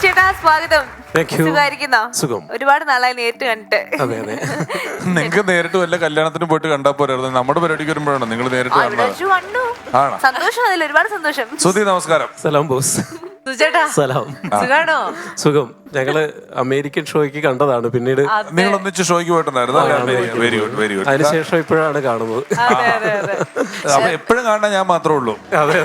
ചേട്ടാ സ്വാഗതം. സുഖം. ഒരുപാട് നാളായി നേരിട്ട് കണ്ടിട്ട്. അതെ അതെ. നിങ്ങൾക്ക് നേരിട്ട് വല്ല കല്യാണത്തിന് പോയിട്ട് കണ്ടാ പോരായിരുന്നു. നമ്മുടെ പരിപാടിക്ക് വരുമ്പോഴാണ് നിങ്ങൾ നേരിട്ട് കണ്ടു. സന്തോഷം, അതിൽ ഒരുപാട് സന്തോഷം. സുധി നമസ്കാരം. സലാം ബോസ്. സലാം. സുഖാണോ? സുഖം. ഞങ്ങള് അമേരിക്കൻ ഷോയ്ക്ക് കണ്ടതാണ്. പിന്നീട് നിങ്ങൾ ഒന്നിച്ച് ഷോയ്ക്ക് പോയിട്ടുണ്ടായിരുന്നു. Very good very good. അതിനുശേഷം ഇപ്പോഴാണ് കാണുന്നത്. അപ്പൊ എപ്പോഴും കാണാൻ ഞാൻ മാത്രമേ ഉള്ളൂ. അതെ.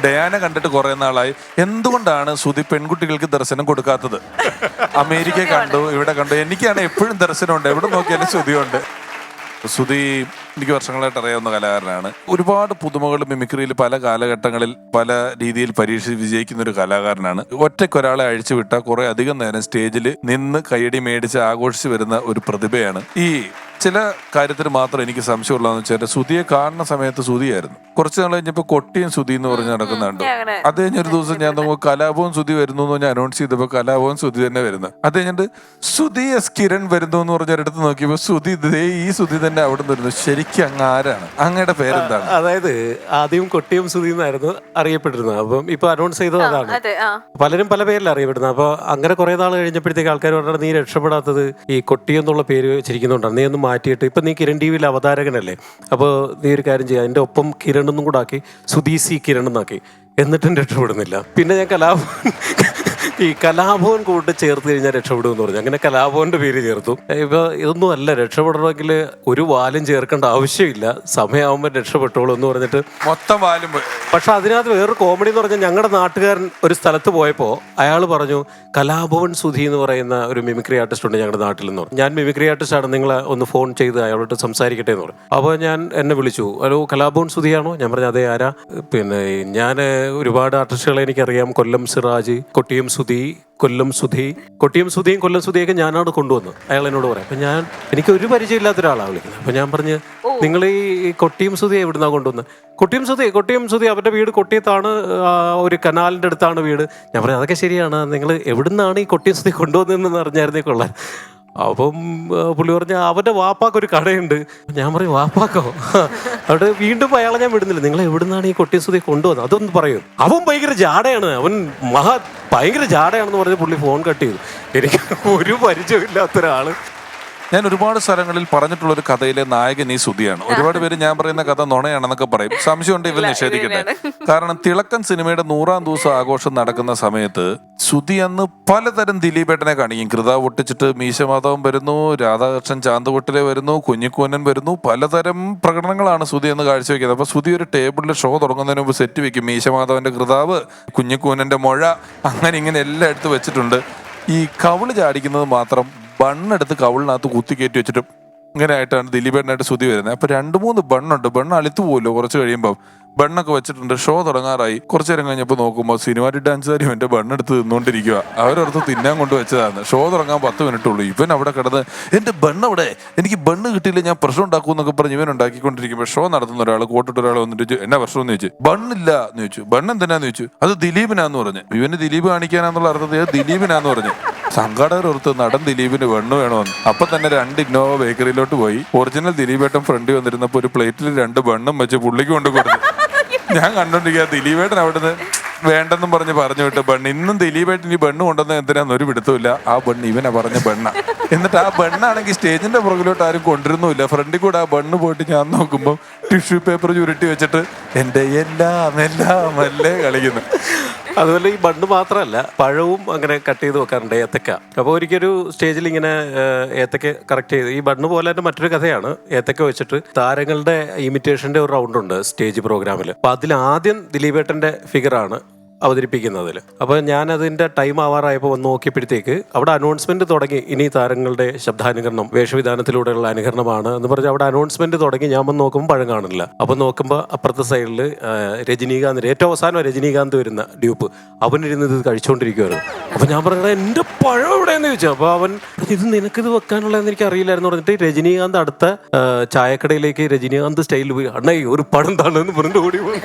ഡയാന കണ്ടിട്ട് കുറെ നാളായി. എന്തുകൊണ്ടാണ് സുധി പെൺകുട്ടികൾക്ക് ദർശനം കൊടുക്കാത്തത്? അമേരിക്ക കണ്ടു, ഇവിടെ കണ്ടു. എനിക്കാണ് എപ്പോഴും ദർശനമുണ്ട്. എവിടെ നോക്കിയാലും സുധിയുണ്ട്. സുധി എനിക്ക് വർഷങ്ങളായിട്ട് അറിയാവുന്ന കലാകാരനാണ്. ഒരുപാട് പുതുമകൾ മിമിക്രിയിൽ പല കാലഘട്ടങ്ങളിൽ പല രീതിയിൽ പരീക്ഷിച്ച് വിജയിക്കുന്ന ഒരു കലാകാരനാണ്. ഒറ്റയ്ക്കൊരാളെ അഴിച്ചുവിട്ട കുറെ അധികം നേരം സ്റ്റേജിൽ നിന്ന് കൈയടി മേടിച്ച് ആഘോഷിച്ച് വരുന്ന ഒരു പ്രതിഭയാണ്. ഈ ചില കാര്യത്തിൽ മാത്രം എനിക്ക് സംശയമുള്ളതെന്ന് വെച്ചാൽ സുധിയെ കാണുന്ന സമയത്ത് സുധിയായിരുന്നു. കുറച്ച് നാൾ കഴിഞ്ഞപ്പോ കൊട്ടിയും സുധി എന്ന് പറഞ്ഞ് നടക്കുന്നുണ്ട്. അത് കഴിഞ്ഞൊരു ദിവസം ഞാൻ നോക്കുമ്പോൾ കലാഭവൻ സുധി വരുന്നു എന്ന് ഞാൻ അനൗൺസ് ചെയ്തപ്പോൾ കലാഭവൻ സുധി തന്നെ വരുന്നത്. അത് കഴിഞ്ഞിട്ട് സുധി എസ് കിരൺ വരുന്നു എന്ന് പറഞ്ഞ ഒരിടത്ത് നോക്കിയപ്പോൾ സുധി ഈ സുധി തന്നെ അവിടെ നിന്ന് വരുന്നു. ശരിക്കും അങ്ങ് ആരാണ്? അങ്ങയുടെ പേരെന്താണ്? അതായത് ആദ്യം കൊട്ടിയും സുധി എന്നായിരുന്നു അറിയപ്പെട്ടിരുന്നത്. അപ്പം ഇപ്പൊ അനൗൺസ് ചെയ്തത് അതാണ്. പലരും പല പേരിൽ അറിയപ്പെടുന്നത്. അപ്പൊ അങ്ങനെ കുറെ നാൾ കഴിഞ്ഞപ്പോഴത്തേക്ക് ആൾക്കാർ പറഞ്ഞാൽ നീ രക്ഷപ്പെടാത്തത് ഈ കൊട്ടി എന്നുള്ള പേര് വെച്ചിരിക്കുന്നുണ്ടാണ്. നീ ഒന്ന് മാറ്റിയിട്ട് ഇപ്പൊ നീ കിരൺ ടി വിയിൽ അവതാരകനല്ലേ, അപ്പോൾ നീ ഒരു കാര്യം ചെയ്യാം, എൻ്റെ ഒപ്പം കിരൺ എന്നും കൂടെ ആക്കി സുധി സി കിരൺ എന്നാക്കി. എന്നിട്ടും രക്ഷപ്പെടുന്നില്ല. പിന്നെ ഞാൻ ഈ കലാഭവൻ കൂട്ട് ചേർത്ത് കഴിഞ്ഞാൽ രക്ഷപ്പെടുമെന്ന് പറഞ്ഞു. അങ്ങനെ കലാഭവന്റെ പേര് ചേർത്തു. ഇപ്പൊ ഇതൊന്നും അല്ല, രക്ഷപ്പെടണമെങ്കിൽ ഒരു വാലും ചേർക്കേണ്ട ആവശ്യമില്ല, സമയമാകുമ്പോൾ രക്ഷപ്പെട്ടോളൂ എന്ന് പറഞ്ഞിട്ട് മൊത്തം വാലും. പക്ഷെ അതിനകത്ത് വേറൊരു കോമഡി എന്ന് പറഞ്ഞാൽ ഞങ്ങളുടെ നാട്ടുകാരൻ ഒരു സ്ഥലത്ത് പോയപ്പോൾ അയാൾ പറഞ്ഞു കലാഭവൻ സുധി എന്ന് പറയുന്ന ഒരു മിമിക്രി ആർട്ടിസ്റ്റ് ഉണ്ട് ഞങ്ങളുടെ നാട്ടിൽ എന്ന് പറഞ്ഞു. ഞാൻ മിമിക്രി ആർട്ടിസ്റ്റ് ആണ്, നിങ്ങളെ ഒന്ന് ഫോൺ ചെയ്ത് അയാളോട്ട് സംസാരിക്കട്ടെ എന്ന് പറഞ്ഞു. അപ്പോൾ എന്നെ വിളിച്ചു. ഹലോ, കലാഭവൻ സുധിയാണോ? ഞാൻ പറഞ്ഞു അതെ, ആരാ? പിന്നെ ഞാൻ ഒരുപാട് ആർട്ടിസ്റ്റുകളെ എനിക്കറിയാം, കൊല്ലം സിറാജ്, കൊട്ടിയം സുധി, കൊല്ലം സുധിയൊക്കെ ഞാനാണ് കൊണ്ടുവന്നു. അയാൾ എന്നോട് പറയാം. അപ്പൊ എനിക്ക് ഒരു പരിചയമില്ലാത്ത ഒരാളാണ് വിളിക്കുന്നത്. അപ്പൊ ഞാൻ പറഞ്ഞ് നിങ്ങൾ ഈ കൊട്ടിയം സുധി എവിടുന്നാ കൊണ്ടുവന്നത്? കൊട്ടിയം സുധി അവരുടെ വീട് കൊട്ടിയത്താണ്, ഒരു കനാലിന്റെ അടുത്താണ് വീട്. ഞാൻ പറഞ്ഞു അതൊക്കെ ശരിയാണ്, നിങ്ങൾ എവിടുന്നാണ് ഈ കൊട്ടിയം സുധി കൊണ്ടുവന്നതെന്ന് അറിഞ്ഞായിരുന്നേ കൊള്ളാൻ. അപ്പം പുള്ളി പറഞ്ഞ അവന്റെ വാപ്പാക്കൊരു കടയുണ്ട്. ഞാൻ പറയും വാപ്പാക്കോ? അവിടെ വീണ്ടും അയാളെ ഞാൻ വിടുന്നില്ല. നിങ്ങൾ എവിടുന്നാണ് ഈ കൊട്ടിയ സുധി കൊണ്ടുവന്നത്? അതൊന്ന് പറയൂ. അവൻ ഭയങ്കര ജാടയാണ്, ഭയങ്കര ജാടയാണെന്ന് പറഞ്ഞ് പുള്ളി ഫോൺ കട്ട് ചെയ്തു. എനിക്ക് ഒരു പരിചയമില്ലാത്തൊരാള്. ഞാൻ ഒരുപാട് സ്ഥലങ്ങളിൽ പറഞ്ഞിട്ടുള്ള ഒരു കഥയിലെ നായകൻ ഈ സുധിയാണ്. ഒരുപാട് പേര് ഞാൻ പറയുന്ന കഥ നുണയാണെന്നൊക്കെ പറയും. സംശയമുണ്ട്, ഇവർ നിഷേധിക്കട്ടെ. കാരണം തിളക്കൻ സിനിമയുടെ 100ാം ദിവസം ആഘോഷം നടക്കുന്ന സമയത്ത് സുധി അന്ന് പലതരം ദിലീപേട്ടനെ കാണിക്കും. കൃത പൊട്ടിച്ചിട്ട് മീശമാധവൻ വരുന്നു, രാധാകൃഷ്ണൻ ചാന്തുകൊട്ടിലെ വരുന്നു, കുഞ്ഞിക്കൂനൻ വരുന്നു. പലതരം പ്രകടനങ്ങളാണ് സുധി എന്ന് കാഴ്ചവെക്കുന്നത്. അപ്പൊ സുധി ഒരു ടേബിളിൽ ഷോ തുടങ്ങുന്നതിന് മുമ്പ് സെറ്റ് വെക്കും. മീശമാധവന്റെ കൃതാവ്, കുഞ്ഞിക്കൂനന്റെ മുഴ, അങ്ങനെ ഇങ്ങനെ എല്ലാം എടുത്ത് വെച്ചിട്ടുണ്ട്. ഈ കവിള് ചാടിക്കുന്നത് മാത്രം ബണ്ണെടുത്ത് കവിളിനകത്ത് കുത്തിക്കയറ്റി വെച്ചിട്ട് ഇങ്ങനെ ആയിട്ടാണ് ദിലീപേട്ടനായിട്ട് സുധി വരുന്നത്. അപ്പൊ 2-3 ബണ്ണുണ്ട്. ബണ്ണ് അളിത്തു പോലോ കുറച്ച് കഴിയുമ്പോൾ. ബണ്ണൊക്കെ വെച്ചിട്ടുണ്ട്. ഷോ തുടങ്ങാറായി. കുറച്ചു നേരം കഴിഞ്ഞപ്പോൾ നോക്കുമ്പോൾ സിനിമാറ്റിക് ഡാൻസുകാരും എൻ്റെ ബണ്ണെടുത്ത് തിന്നുകൊണ്ടിരിക്കുക. അവരടുത്ത് തിന്നാൻ കൊണ്ടുവച്ചതാണ്. ഷോ തുടങ്ങാൻ 10 മിനിറ്റ് ഉള്ളൂ. ഇവൻ അവിടെ കിടന്ന് എൻ്റെ ബണ്ണെവിടെ, എനിക്ക് ബണ്ണ് കിട്ടിയില്ല, ഞാൻ പ്രശ്നം ഉണ്ടാക്കും എന്നൊക്കെ പറഞ്ഞ് ഇവൻ ഉണ്ടാക്കിക്കൊണ്ടിരിക്കുമ്പോൾ ഷോ നടത്തുന്ന ഒരാൾ, കോട്ടിട്ട് ഒരാൾ വന്നിട്ട് എന്നാ പ്രശ്നം എന്ന് ചോദിച്ചു. ബണ്ണില്ല എന്ന് ചോദിച്ചു. ബണ്ണ് എന്തിനാന്ന് ചോദിച്ചു. അത് ദിലീപിനാന്ന് പറഞ്ഞു. ഇവന് ദിലീപ് കാണിക്കാനാന്നുള്ള അർത്ഥത്തിൽ ദിലീപിനാന്ന് പറഞ്ഞു. സംഘാടകർ ഓർത്ത് നടൻ ദിലീപിന് ബണ്ണ് വേണമെന്ന്. അപ്പൊ തന്നെ 2 ഇന്നോവ ബേക്കറിയിലോട്ട് പോയി. ഒറിജിനൽ ദിലീപേട്ടൻ ഫ്രണ്ട് വന്നിരുന്നപ്പോൾ ഒരു പ്ലേറ്റിൽ 2 ബണ്ണും വെച്ച് പുള്ളിക്ക് കൊണ്ട് കൊടുത്തു. ഞാൻ കണ്ടോണ്ടിരിക്കുക. ദിലീപേട്ടൻ അവിടുന്ന് വേണ്ടെന്നും പറഞ്ഞു വിട്ട് ബണ്ണ്. ഇന്നും ദിലീപേട്ടൻ ഈ ബണ്ണ് കൊണ്ടുവന്ന എന്തിനാന്ന് ഒരു പിടുത്തമില്ല. ആ ബണ്ണ് ഇവനാ പറഞ്ഞ ബണ്ണ. എന്നിട്ട് ആ ബണ്ണാണെങ്കിൽ സ്റ്റേജിന്റെ പുറകിലോട്ട് ആരും കൊണ്ടിരുന്നില്ല. ഫ്രണ്ടിൽ കൂടെ ആ ബണ്ണ് പോയിട്ട് ഞാൻ നോക്കുമ്പോൾ ടിഷ്യൂ പേപ്പർ ചുരുട്ടി വെച്ചിട്ട് എൻ്റെ എല്ലാം അല്ലേ കളിക്കുന്നു. അതുപോലെ ഈ ബണ്ണ് മാത്രമല്ല, പഴവും അങ്ങനെ കട്ട് ചെയ്ത് വെക്കാറുണ്ട്, ഏത്തക്ക. അപ്പോൾ ഒരിക്കലൊരു സ്റ്റേജിൽ ഇങ്ങനെ ഏത്തക്ക കറക്റ്റ് ചെയ്ത്, ഈ ബണ്ണ് പോലെ തന്നെ മറ്റൊരു കഥയാണ്. ഏത്തക്ക വെച്ചിട്ട് താരങ്ങളുടെ ഇമിറ്റേഷന്റെ ഒരു റൗണ്ട് ഉണ്ട് സ്റ്റേജ് പ്രോഗ്രാമിൽ. അപ്പൊ അതിൽ ആദ്യം ദിലീപേട്ടന്റെ ഫിഗറാണ് അവതരിപ്പിക്കുന്നതിൽ. അപ്പോൾ ഞാൻ അതിൻ്റെ ടൈം ആവാറായപ്പോൾ വന്ന് നോക്കിയപ്പോഴത്തേക്ക് അവിടെ അനൗൺസ്മെന്റ് തുടങ്ങി. ഇനി താരങ്ങളുടെ ശബ്ദാനുകരണം, വേഷവിധാനത്തിലൂടെയുള്ള അനുകരണമാണ് എന്ന് പറഞ്ഞ് അവിടെ അനൗൺസ്മെന്റ് തുടങ്ങി. ഞാൻ വന്ന് നോക്കുമ്പോൾ പഴം കാണില്ല. അപ്പോൾ നോക്കുമ്പോൾ അപ്പുറത്തെ സൈഡിൽ രജനീകാന്ത്, ഏറ്റവും അവസാനം രജനീകാന്ത് വരുന്ന ഡ്യൂപ്പ്, അവനിരുന്ന് ഇത് കഴിച്ചുകൊണ്ടിരിക്കുവായിരുന്നു. അപ്പോൾ ഞാൻ പറഞ്ഞത് എൻ്റെ പഴം എവിടെയെന്ന് ചോദിച്ചു. അപ്പോൾ അവൻ ഇത് നിനക്കിത് വെക്കാനുള്ളതെന്ന് എനിക്ക് അറിയില്ലായിരുന്നു പറഞ്ഞിട്ട് രജനീകാന്ത് അടുത്ത ചായക്കടയിലേക്ക് രജനീകാന്ത് സ്റ്റൈലിൽ പോയി അണ്ണായി ഒരു പഴം താണെന്ന് പറഞ്ഞിട്ട് ഓടി പോയി.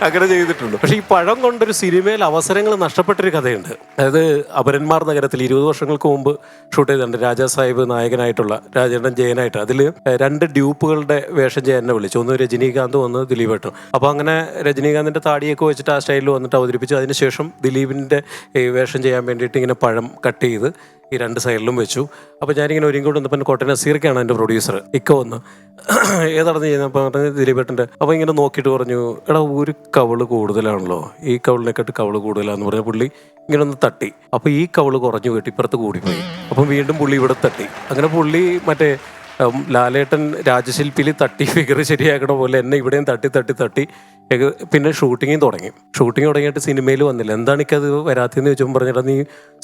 അങ്ങനെ ചെയ്തിട്ടുണ്ട്. പക്ഷെ ഈ പഴം കൊണ്ട് ദിലീപേട്ടൻ്റെ ഒരു സിനിമയിൽ അവസരങ്ങൾ നഷ്ടപ്പെട്ടൊരു കഥയുണ്ട്. അതായത് അപരന്മാർ നഗരത്തിൽ 20 വർഷങ്ങൾക്ക് മുമ്പ് ഷൂട്ട് ചെയ്തിട്ടുണ്ട്. രാജാ സാഹിബ് നായകനായിട്ടുള്ള രാജേട്ടൻ ജയനായിട്ട്. അതിൽ 2 ഡ്യൂപ്പുകളുടെ വേഷം ചെയ്യാൻ എന്നെ വിളിച്ചു. ഒന്ന് രജനീകാന്ത്, ഒന്ന് ദിലീപേട്ടൻ. അപ്പോൾ അങ്ങനെ രജനീകാന്തിൻ്റെ താടിയൊക്കെ വെച്ചിട്ട് ആ സ്റ്റൈലിൽ വന്നിട്ട് അവതരിപ്പിച്ചു. അതിനുശേഷം ദിലീപിൻ്റെ വേഷം ചെയ്യാൻ വേണ്ടിയിട്ട് ഇങ്ങനെ പഴം കട്ട് ചെയ്ത് ഈ 2 സൈഡിലും വെച്ചു. അപ്പോൾ ഞാനിങ്ങനെ ഒരുങ്ങോട്ട് വന്നപ്പോൾ കോട്ടയം നസീർക്കാണ് എൻ്റെ പ്രൊഡ്യൂസർ. ഇക്ക വന്ന് ഏതാണെന്ന് ചെയ്യുന്നത് പറഞ്ഞത് ദിലീപേട്ടൻ്റെ. അപ്പോൾ ഇങ്ങനെ നോക്കിയിട്ട് പറഞ്ഞു, എടാ ഒരു കവള് കൂടുതലാണല്ലോ, ഈ കവളിനെക്കാട്ട് കവള് കൂടുതലാന്ന് പറഞ്ഞ പുള്ളി ഇങ്ങനെ ഒന്ന് തട്ടി. അപ്പോൾ ഈ കവള് കുറഞ്ഞു പോയിട്ട് ഇപ്പുറത്ത് കൂടിപ്പോയി. അപ്പം വീണ്ടും പുള്ളി ഇവിടെ തട്ടി. അങ്ങനെ പുള്ളി മറ്റേ ലാലേട്ടൻ രാജശില്പിയിൽ തട്ടി ഫിഗർ ശരിയാക്കണ പോലെ എന്നെ ഇവിടെയും തട്ടി തട്ടി തട്ടി പിന്നെ ഷൂട്ടിങ് തുടങ്ങിയിട്ട് സിനിമയിൽ വന്നില്ല. എന്താണ് എനിക്കത് വരാത്തതെന്ന് ചോദിച്ചപ്പോൾ പറഞ്ഞിട്ട് നീ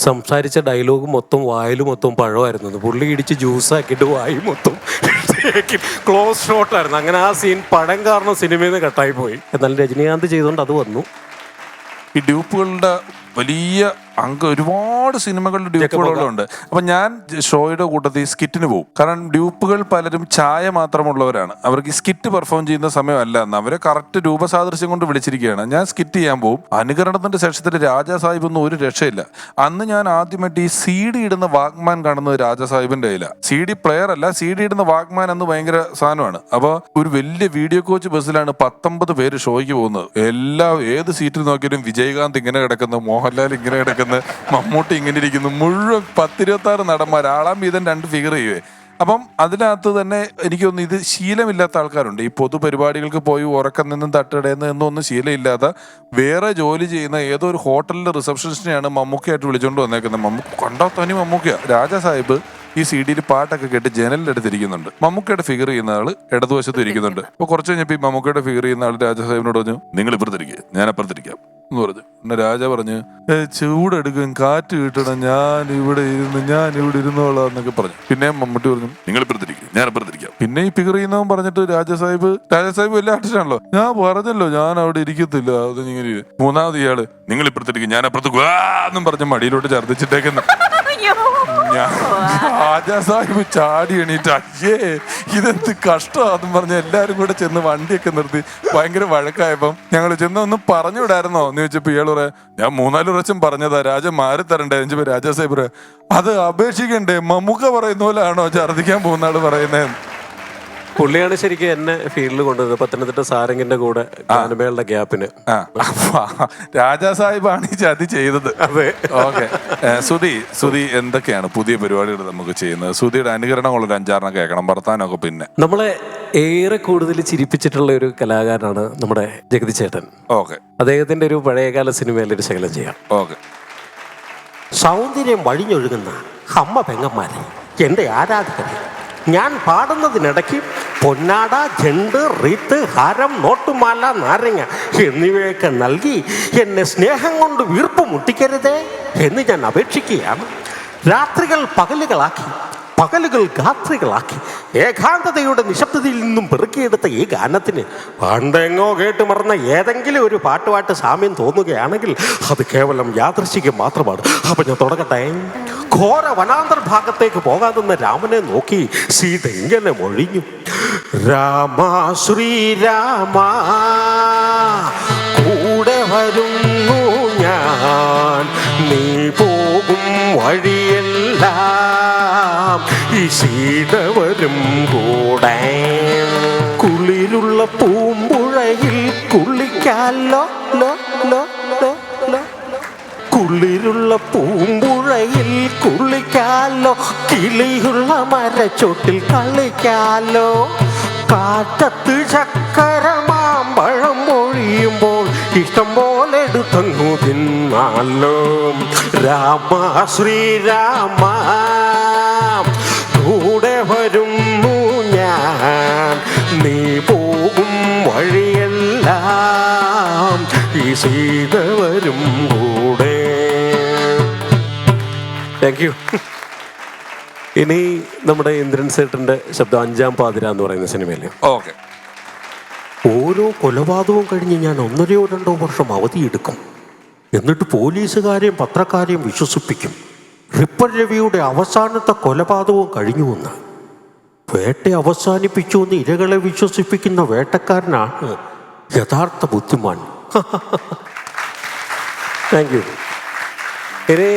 സംസാരിച്ച ഡയലോഗ് മൊത്തം വായിൽ മൊത്തം പഴമായിരുന്നു. പുള്ളി ഇടിച്ച് ജ്യൂസാക്കിയിട്ട് വായി മൊത്തം ക്ലോസ് ഷോട്ടായിരുന്നു. അങ്ങനെ ആ സീൻ പടം കാരണം സിനിമയിൽ നിന്ന് കട്ടായി പോയി. എന്നാലും രജനീകാന്ത് ചെയ്തുകൊണ്ട് അത് വന്നു. ഈ ഡ്യൂപ്പുകളുടെ വലിയ ഒരുപാട് സിനിമകളുടെ ഡ്യൂപ്പുകളുണ്ട്. അപ്പൊ ഞാൻ ഷോയുടെ കൂട്ടത്തിൽ സ്കിറ്റിന് പോകും. കാരണം ഡ്യൂപ്പുകൾ പലരും ചായ മാത്രമുള്ളവരാണ്. അവർക്ക് ഈ സ്കിറ്റ് പെർഫോം ചെയ്യുന്ന സമയമല്ല എന്ന് അവരെ കറക്റ്റ് രൂപസാദൃശ്യം കൊണ്ട് വിളിച്ചിരിക്കുകയാണ്. ഞാൻ സ്കിറ്റ് ചെയ്യാൻ പോകും. അനുകരണത്തിന്റെ സെക്ഷത്തിൽ രാജാ സാഹിബ് ഒന്നും ഒരു രക്ഷയില്ല. അന്ന് ഞാൻ ആദ്യമായിട്ട് ഈ CD ഇടുന്ന വാക്മാൻ കാണുന്നത് രാജാ സാഹിബിന്റെ കയ്യിലാണ്. CD പ്ലെയർ അല്ല, CD ഇടുന്ന വാക്മാൻ എന്ന് ഭയങ്കര സാധനമാണ്. അപ്പൊ ഒരു വലിയ വീഡിയോ കോച്ച് ബസ്സിലാണ് 19 പേര് ഷോയ്ക്ക് പോകുന്നത്. ഏത് സീറ്റിൽ നോക്കിയാലും വിജയകാന്ത് ഇങ്ങനെ കിടക്കുന്നു, മോഹൻലാൽ ഇങ്ങനെ കിടക്കുന്നു, മമ്മൂട്ടി ഇങ്ങനെ ഇരിക്കുന്നു. മുഴുവൻ 10-26 നടന്മാർ, ആളാം വീതം 2 ഫിഗർ ചെയ്യുവേ. അപ്പം അതിനകത്ത് തന്നെ എനിക്ക് തോന്നുന്നു ഇത് ശീലമില്ലാത്ത ആൾക്കാരുണ്ട്. ഈ പൊതുപരിപാടികൾക്ക് പോയി ഉറക്കം നിന്നും തട്ടിടയെന്ന് എന്നൊന്നും ശീലമില്ലാത്ത വേറെ ജോലി ചെയ്യുന്ന ഏതോ ഒരു ഹോട്ടലിലെ റിസപ്ഷനിസ്റ്റിനെയാണ് മമ്മൂക്കയായിട്ട് വിളിച്ചുകൊണ്ട് വന്നേക്കുന്നത്. കണ്ടോ തനി മമ്മൂക്കയാ. രാജാ സാഹിബ് ഈ CD പാട്ടൊക്കെ കേട്ട് ജനലിൻ്റെ അടുത്തിരിക്കുന്നുണ്ട്. മമ്മൂക്കയുടെ ഫിഗർ ചെയ്യുന്ന ആള് ഇടതുവശത്ത് ഇരിക്കുന്നുണ്ട്. അപ്പോൾ കുറച്ച് കഴിഞ്ഞപ്പോൾ ഈ മമ്മൂക്കയുടെ ഫിഗർ ചെയ്യുന്ന ആൾ രാജാ സാഹിബിനോട് പറഞ്ഞു, നിങ്ങൾ ഇപ്പുറത്തിരിക്കുക, ഞാൻ അപ്പുറത്തിരിക്കാം എന്ന് പറഞ്ഞു. പിന്നെ രാജ പറഞ്ഞ് ചൂടെടുക്കും, കാറ്റ് കിട്ടണം, ഞാൻ ഇവിടെ ഇരുന്നോളാം എന്നൊക്കെ പറഞ്ഞു. പിന്നെ മമ്മൂട്ടി പറഞ്ഞു, നിങ്ങൾ ഇപ്പുറത്തിരിക്കുക, ഞാൻ അപ്പുറത്തിരിക്കാം. പിന്നെ ഈ ഫിഗർ ചെയ്യുന്നവൻ പറഞ്ഞിട്ട് രാജാ സാഹിബ് വലിയ ആർട്ടിസ്റ്റാണല്ലോ, ഞാൻ പറഞ്ഞല്ലോ ഞാൻ അവിടെ ഇരിക്കത്തില്ല. അത് ഇങ്ങനെ 3ാമത് ഇയാള്, നിങ്ങൾ ഇപ്പുറത്തിരിക്കും, ഞാൻ അപ്പുറത്ത് എന്നും പറഞ്ഞ് മടിയിലോട്ട് ഛർദ്ദിച്ചിട്ടേക്കുന്നു. രാജാ സാഹിബ് ചാടി എണീറ്റ്, അയ്യേ ഇതെന്ത് കഷ്ടമാണെന്നും പറഞ്ഞ് എല്ലാരും കൂടെ ചെന്ന് വണ്ടിയൊക്കെ നിർത്തി ഭയങ്കര വഴക്കായപ്പം ഞങ്ങൾ ചെന്ന് ഒന്ന് പറഞ്ഞു വിടായിരുന്നോ എന്ന് ചോദിച്ചപ്പോ ഇയാൾ പറയാ, ഞാൻ 3-4 പ്രാവശ്യം പറഞ്ഞതാ, രാജ മാറി തരണ്ടേ. എന്ന് രാജാ സാഹിബ് പറയാ, അത് അപേക്ഷിക്കണ്ടേ, മമ്മൂക്ക പറയുന്ന പോലെയാണോ ഛർദ്ദിക്കാൻ പോകുന്ന ആള് പറയുന്നത്. പുള്ളിയാണ് ശരിക്കും എന്നെ ഫീൽഡിൽ കൊണ്ടുവന്നത്. പത്തനംതിട്ട സാരംഗിന്റെ കൂടെ ഗാനമേളയുടെ ഗ്യാപ്പിന്. രാജാ സാഹിബാണ് ഈ ചതി ചെയ്തത്. അതെ, ഓക്കെ. സുധി എന്തൊക്കെയാണ് പുതിയ പരിപാടികൾ നമുക്ക് ചെയ്യുന്നത്? സുധിയുടെ അനുകരണങ്ങളൊരു 5-6 കേൾക്കണം, വർത്താനമൊക്കെ. പിന്നെ നമ്മളെ ഏറെ കൂടുതൽ ചിരിപ്പിച്ചിട്ടുള്ള ഒരു കലാകാരനാണ് നമ്മുടെ ജഗതി ചേട്ടൻ. ഓക്കെ. അദ്ദേഹത്തിന്റെ ഒരു പഴയകാല സിനിമയിൽ ഒരു ശകലം ചെയ്യാം. ഓക്കെ. സൗന്ദര്യം വഴിഞ്ഞൊഴുകുന്ന അമ്മ പെങ്ങന്മാരെ, എൻ്റെ ആരാധകരെ, ഞാൻ പാടുന്നതിനിടയ്ക്ക് പൊന്നാട, ജണ്ട്, റീത്ത്, ഹാരം, നോട്ടുമാല, നാരങ്ങ എന്നിവയൊക്കെ നൽകി എന്നെ സ്നേഹം കൊണ്ട് വീർപ്പ് മുട്ടിക്കരുതേ എന്ന് ഞാൻ അപേക്ഷിക്കുകയാണ്. രാത്രികൾ പകലുകളാക്കി, പകലുകൾ രാത്രികളാക്കി ഏകാന്തതയുടെ നിശബ്ദതയിൽ നിന്നും പെറുക്കിയെടുത്ത ഈ ഗാനത്തിന് പണ്ടെങ്ങോ കേട്ട് മറന്ന ഏതെങ്കിലും ഒരു പാട്ടുമായിട്ട് സാമ്യം തോന്നുകയാണെങ്കിൽ അത് കേവലം യാദൃശ്ചികം മാത്രമാണ്. അപ്പം ഞാൻ തുടങ്ങട്ടെ. ഘോര വനാന്തർ ഭാഗത്തേക്ക് പോകാതെന്ന രാമനെ നോക്കി സീത ഇങ്ങനെ മൊഴിഞ്ഞു, രാമ ശ്രീരാമ കൂടെ വരുന്നു ഞാൻ, നീ പോകും വഴിയെല്ലാം ഈ സീത വരും കൂടെ. കുളിരുള്ള പൂമ്പുഴയിൽ കുളിക്കാലോ, ലോ ലോ ലോ ലോ. കുളിരുള്ള പൂമ്പുഴയിൽ കുളിക്കാലോ, കിളിയുള്ള മരച്ചോട്ടിൽ കളിക്കാലോ. കാറ്റത്ത് ചക്കര മാമ്പഴം പൊഴിയുമ്പോൾ ഇഷ്ടം പോലെ എടുത്തങ്ങു തിന്നാലോ. രാമ ശ്രീരാമ കൂടെ വരുന്നു ഞാൻ, നീ പോകും വഴിയെല്ലാം ഈ സീത വരും കൂടെ. Thank you. ഇനി നമ്മുടെ ഇന്ദ്രൻ സേട്ടന്റെ ശബ്ദം 5-ാം പാതിര എന്ന് പറയുന്ന സിനിമയില്. ഓക്കെ. ഓരോ കൊലപാതകവും കഴിഞ്ഞ് ഞാൻ 1-2 വർഷം അവധിയെടുക്കും. എന്നിട്ട് പോലീസുകാരെയും പത്രക്കാരെയും വിശ്വസിപ്പിക്കും റിപ്പർ രവിയുടെ അവസാനത്തെ കൊലപാതകവും കഴിഞ്ഞുവെന്ന്. വേട്ട അവസാനിപ്പിച്ചു എന്ന് ഇരകളെ വിശ്വസിപ്പിക്കുന്ന വേട്ടക്കാരനാണ് യഥാർത്ഥ ബുദ്ധിമാൻ. Thank you. ഇനി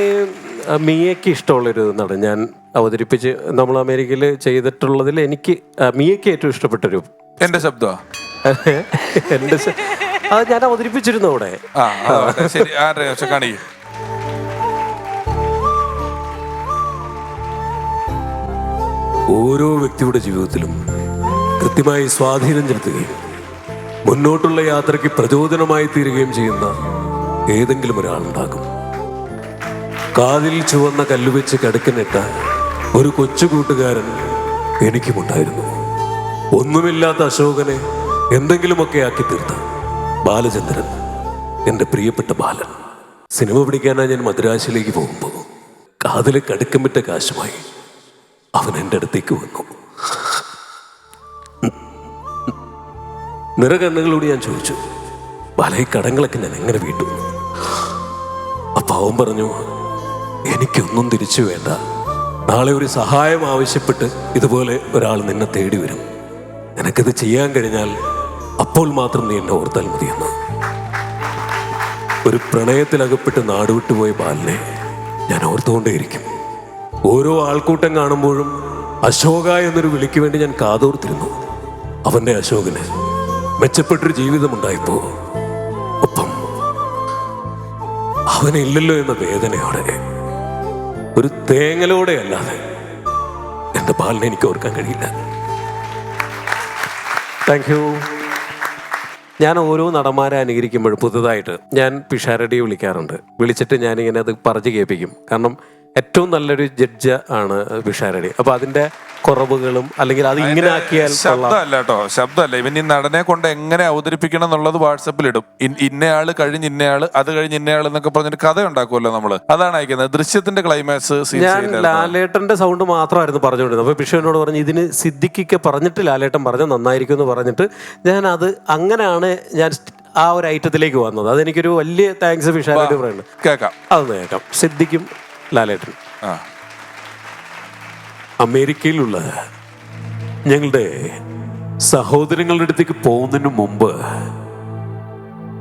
മിയയ്ക്ക് ഇഷ്ടമുള്ളൊരു നടൻ ഞാൻ അവതരിപ്പിച്ച് നമ്മൾ അമേരിക്കയിൽ ചെയ്തിട്ടുള്ളതിൽ എനിക്ക് മിയയ്ക്ക് ഏറ്റവും ഇഷ്ടപ്പെട്ടൊരു എന്റെ ശബ്ദമാ എൻ്റെ അത് ഞാൻ അവതരിപ്പിച്ചിരുന്നു അവിടെ. ശരി, കാണിക്കും. ഓരോ വ്യക്തിയുടെ ജീവിതത്തിലും കൃത്യമായി സ്വാധീനം ചെലുത്തുകയും മുന്നോട്ടുള്ള യാത്രയ്ക്ക് പ്രചോദനമായി തീരുകയും ചെയ്യുന്ന ഏതെങ്കിലും ഒരാളുണ്ടാകും. കാതിൽ ചുവന്ന കല്ലുവെച്ച് കടുക്കനിട്ട ഒരു കൊച്ചു കൂട്ടുകാരൻ എനിക്കുമുണ്ടായിരുന്നു. ഒന്നുമില്ലാത്ത അശോകനെ എന്തെങ്കിലുമൊക്കെ ആക്കി തീർത്ത ബാലചന്ദ്രൻ, എൻ്റെ പ്രിയപ്പെട്ട ബാലൻ. സിനിമ പിടിക്കാനായി ഞാൻ മദ്രാസിലേക്ക് പോകുമ്പോൾ കാതിലെ കടുക്കം വിറ്റ കാശുമായി അവൻ എൻ്റെ അടുത്തേക്ക് വന്നു. നിറകണ്ണുകളോട് ഞാൻ ചോദിച്ചു, ബാല, ഈ കടങ്ങളൊക്കെ ഞാൻ എങ്ങനെ വീട്ടു? അപ്പൊ അവൻ പറഞ്ഞു, എനിക്കൊന്നും തിരിച്ചു വേണ്ട, നാളെ ഒരു സഹായം ആവശ്യപ്പെട്ട് ഇതുപോലെ ഒരാൾ നിന്നെ തേടി വരും, നിനക്കിത് ചെയ്യാൻ കഴിഞ്ഞാൽ അപ്പോൾ മാത്രം നീ എന്നെ ഓർത്താൽ മതിയെന്ന്. ഒരു പ്രണയത്തിലകപ്പെട്ട് നാടുവിട്ടുപോയ ബാലനെ ഞാൻ ഓർത്തുകൊണ്ടേയിരിക്കും. ഓരോ ആൾക്കൂട്ടം കാണുമ്പോഴും അശോക എന്നൊരു വിളിക്ക് വേണ്ടി ഞാൻ കാതോർത്തിരുന്നു. അവൻ്റെ അശോകന് മെച്ചപ്പെട്ടൊരു ജീവിതമുണ്ടായിപ്പോ ഒപ്പം അവനില്ലല്ലോ എന്ന വേദനയോടെ, ഒരു തേങ്ങലോടെ അല്ലാതെ എൻ്റെ ബാലിനെ എനിക്ക് ഓർക്കാൻ കഴിയില്ല. Thank you. ഞാൻ ഓരോ നടന്മാരെ അനുകരിക്കുമ്പോഴും പുതുതായിട്ട് ഞാൻ പിഷാരടിയെ വിളിക്കാറുണ്ട്. വിളിച്ചിട്ട് ഞാനിങ്ങനെ അത് പറഞ്ഞു കേൾപ്പിക്കും. കാരണം ഏറ്റവും നല്ലൊരു ജഡ്ജ് ആണ് പിഷാരടി. അപ്പൊ അതിന്റെ കുറവുകളും അല്ലെങ്കിൽ അത് ഇങ്ങനെ ആക്കിയാൽ ശബ്ദമല്ല കേട്ടോ, ശബ്ദമല്ല. ഇവൻ ഈ നടനെ കൊണ്ട് എങ്ങനെ അവതരിപ്പിക്കണം എന്നുള്ളത് വാട്സപ്പിൽ ഇടും. ഇന്നയാള് കഴിഞ്ഞ് ഇന്നയാള്, അത് കഴിഞ്ഞ് ഇന്നയാള് എന്നൊക്കെ പറഞ്ഞിട്ട് കഥ ഉണ്ടാക്കുമല്ലോ നമ്മള്. അതാണ് അയക്കുന്നത്. ദൃശ്യത്തിന്റെ ക്ലൈമാക്സ് ഞാൻ ലാലേട്ടന്റെ സൗണ്ട് മാത്രമായിരുന്നു പറഞ്ഞുകൊണ്ടിരുന്നത്. അപ്പൊ പിഷുവിനോട് പറഞ്ഞു, ഇതിന് സിദ്ദിഖിക്ക് പറഞ്ഞിട്ട് ലാലേട്ടൻ പറഞ്ഞ നന്നായിരിക്കും എന്ന് പറഞ്ഞിട്ട് ഞാൻ അത് അങ്ങനെയാണ് ഞാൻ ആ ഒരു ഐറ്റത്തിലേക്ക് വന്നത്. അതെനിക്കൊരു വലിയ താങ്ക്സ് പിഷാരടി പറയുന്നത്. കേൾക്കാം, അതൊന്ന് കേൾക്കാം. സിദ്ദിഖും ലാലേട്ടൻ അമേരിക്കയിലുള്ള ഞങ്ങളുടെ സഹോദരങ്ങളുടെ അടുത്തേക്ക് പോകുന്നതിന് മുമ്പ്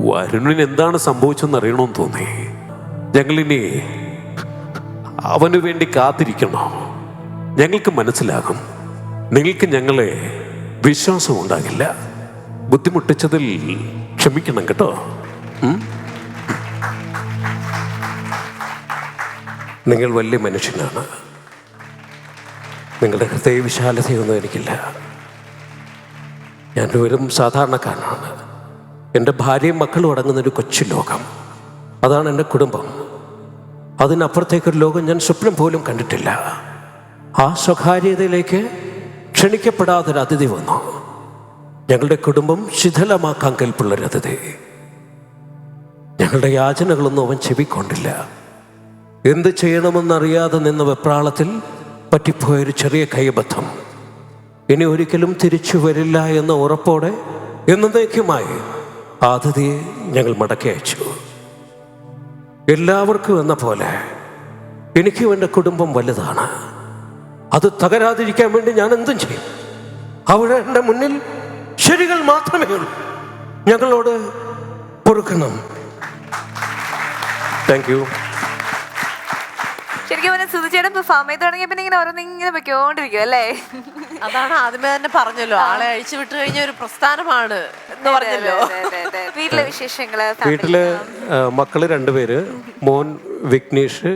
വരുണിന് എന്താണ് സംഭവിച്ചെന്ന് അറിയണമെന്ന് തോന്നി. ഞങ്ങളിനി അവന് വേണ്ടി കാത്തിരിക്കണോ? ഞങ്ങൾക്ക് മനസ്സിലാകും, നിങ്ങൾക്ക് ഞങ്ങളെ വിശ്വാസം ഉണ്ടാകില്ല. ബുദ്ധിമുട്ടിച്ചതിൽ ക്ഷമിക്കണം കേട്ടോ. നിങ്ങൾ വലിയ മനുഷ്യനാണ്. നിങ്ങളുടെ ഹൃദയവിശാലതയൊന്നും എനിക്കില്ല. ഞാൻ വെറും സാധാരണക്കാരനാണ്. എൻ്റെ ഭാര്യയും മക്കളും അടങ്ങുന്നൊരു കൊച്ചു ലോകം, അതാണ് എൻ്റെ കുടുംബം. അതിനപ്പുറത്തേക്കൊരു ലോകം ഞാൻ സ്വപ്നം പോലും കണ്ടിട്ടില്ല. ആ സ്വകാര്യതയിലേക്ക് ക്ഷണിക്കപ്പെടാതൊരു അതിഥി വന്നു. ഞങ്ങളുടെ കുടുംബം ശിഥിലമാക്കാൻ കൽപ്പുള്ളൊരു അതിഥി. ഞങ്ങളുടെ യാചനകളൊന്നും അവൻ ചെവിക്കൊണ്ടില്ല. എന്ത് ചെയ്യണമെന്നറിയാതെ നിന്ന വെപ്രാളത്തിൽ പറ്റിപ്പോയൊരു ചെറിയ കൈബദ്ധം. ഇനി ഒരിക്കലും തിരിച്ചു വരില്ല എന്ന ഉറപ്പോടെ എന്നേക്കുമായി അതിഥിയെ ഞങ്ങൾ മടക്കി അയച്ചു. എല്ലാവർക്കും എന്ന പോലെ എനിക്കും എൻ്റെ കുടുംബം വലുതാണ്. അത് തകരാതിരിക്കാൻ വേണ്ടി ഞാൻ എന്തും ചെയ്യും. അവിടെ എൻ്റെ മുന്നിൽ ശരികൾ മാത്രമേ ഉള്ളൂ. ഞങ്ങളോട് പൊറുക്കണം. Thank you. ശരിക്കും പറഞ്ഞാൽ സുധിച്ചേട്ടൻ പെർഫോം ചെയ്ത് തുടങ്ങിയ പിന്നെ ഇങ്ങനെ ഓരോന്നിങ്ങനെ വെക്കോണ്ടിരിക്കും അല്ലേ? അതാണ് ആദ്യമേ തന്നെ പറഞ്ഞല്ലോ, ആളെ അഴിച്ചു വിട്ടു കഴിഞ്ഞ ഒരു പ്രസ്ഥാനമാണ് എന്ന് പറഞ്ഞല്ലോ. വീട്ടിലെ വിശേഷങ്ങള്, വീട്ടില് മക്കള് 2 പേര്. മോൻ വിഘ്നേഷ്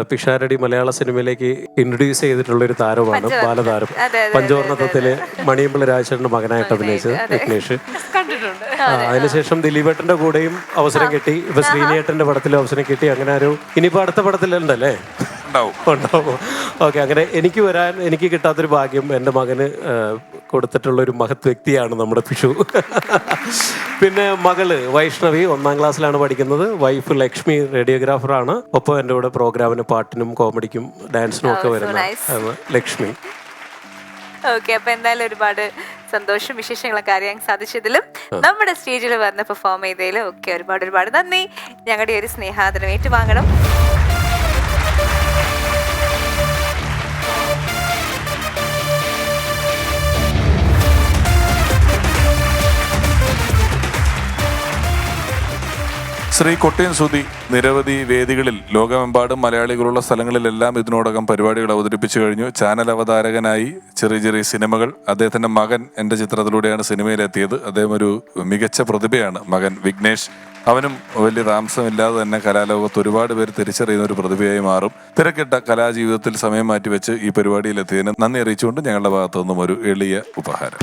പിഷാരടി മലയാള സിനിമയിലേക്ക് ഇൻട്രൊഡ്യൂസ് ചെയ്തിട്ടുള്ള ഒരു താരമാണ്, ബാലതാരം. പഞ്ചവർണ്ണത്തില് മണിയമ്പിള്ള രാജേഷന്റെ മകനായിട്ട് അഭിനയിച്ചത് വിഘ്നേഷ്. കണ്ടിട്ടുണ്ട്. അതിനുശേഷം ദിലീപേട്ടന്റെ കൂടെയും അവസരം കിട്ടി. ഇപ്പൊ ശ്രീനിയേട്ടന്റെ പടത്തിലും അവസരം കിട്ടി. അങ്ങനെ ഒരു ഇനിയിപ്പോ അടുത്ത പടത്തിലുണ്ടല്ലേ? ഉണ്ടാവും. ഓക്കെ. അങ്ങനെ എനിക്ക് കിട്ടാത്തൊരു ഭാഗ്യം എൻ്റെ മകന് കൊടുത്തിട്ടുള്ളൊരു മഹത് വ്യക്തിയാണ് നമ്മുടെ പിഷു. പിന്നെ മകള് വൈഷ്ണവി 1ാം ക്ലാസ്സിലാണ് പഠിക്കുന്നത്. വൈഫ് ലക്ഷ്മി റേഡിയോഗ്രാഫറാണ്. ഒപ്പം എൻ്റെ കൂടെ പ്രോഗ്രാമിന് പാട്ടിനും കോമഡിക്കും ഡാൻസിനും ഒക്കെ വരുന്ന ലക്ഷ്മി. ഓക്കെ. അപ്പൊ എന്തായാലും ഒരുപാട് സന്തോഷം, വിശേഷങ്ങളൊക്കെ അറിയാൻ സാധിച്ചതിലും നമ്മുടെ സ്റ്റേജിൽ വന്ന് പെർഫോം ചെയ്തതിലും ഒക്കെ ഒരുപാട് നന്ദി. ഞങ്ങളുടെ ഒരു സ്നേഹാദരം ഏറ്റുവാങ്ങണം. ശ്രീ കൊട്ടിയം സുധി നിരവധി വേദികളിൽ ലോകമെമ്പാടും മലയാളികളുള്ള സ്ഥലങ്ങളിലെല്ലാം ഇതിനോടകം പരിപാടികൾ അവതരിപ്പിച്ചു കഴിഞ്ഞു. ചാനൽ അവതാരകനായി ചെറിയ ചെറിയ സിനിമകൾ. അദ്ദേഹത്തിന്റെ മകൻ എൻ്റെ ചിത്രത്തിലൂടെയാണ് സിനിമയിലെത്തിയത്. അദ്ദേഹം ഒരു മികച്ച പ്രതിഭയാണ് മകൻ വിഘ്നേഷ്. അവനും വലിയ താമസമില്ലാതെ തന്നെ കലാലോകത്ത് ഒരുപാട് പേര് തിരിച്ചറിയുന്ന ഒരു പ്രതിഭയായി മാറും. തിരക്കിട്ട കലാജീവിതത്തിൽ സമയം മാറ്റിവെച്ച് ഈ പരിപാടിയിലെത്തിയതിന് നന്ദി അറിയിച്ചുകൊണ്ട് ഞങ്ങളുടെ ഭാഗത്തു നിന്നും ഒരു എളിയ ഉപഹാരം.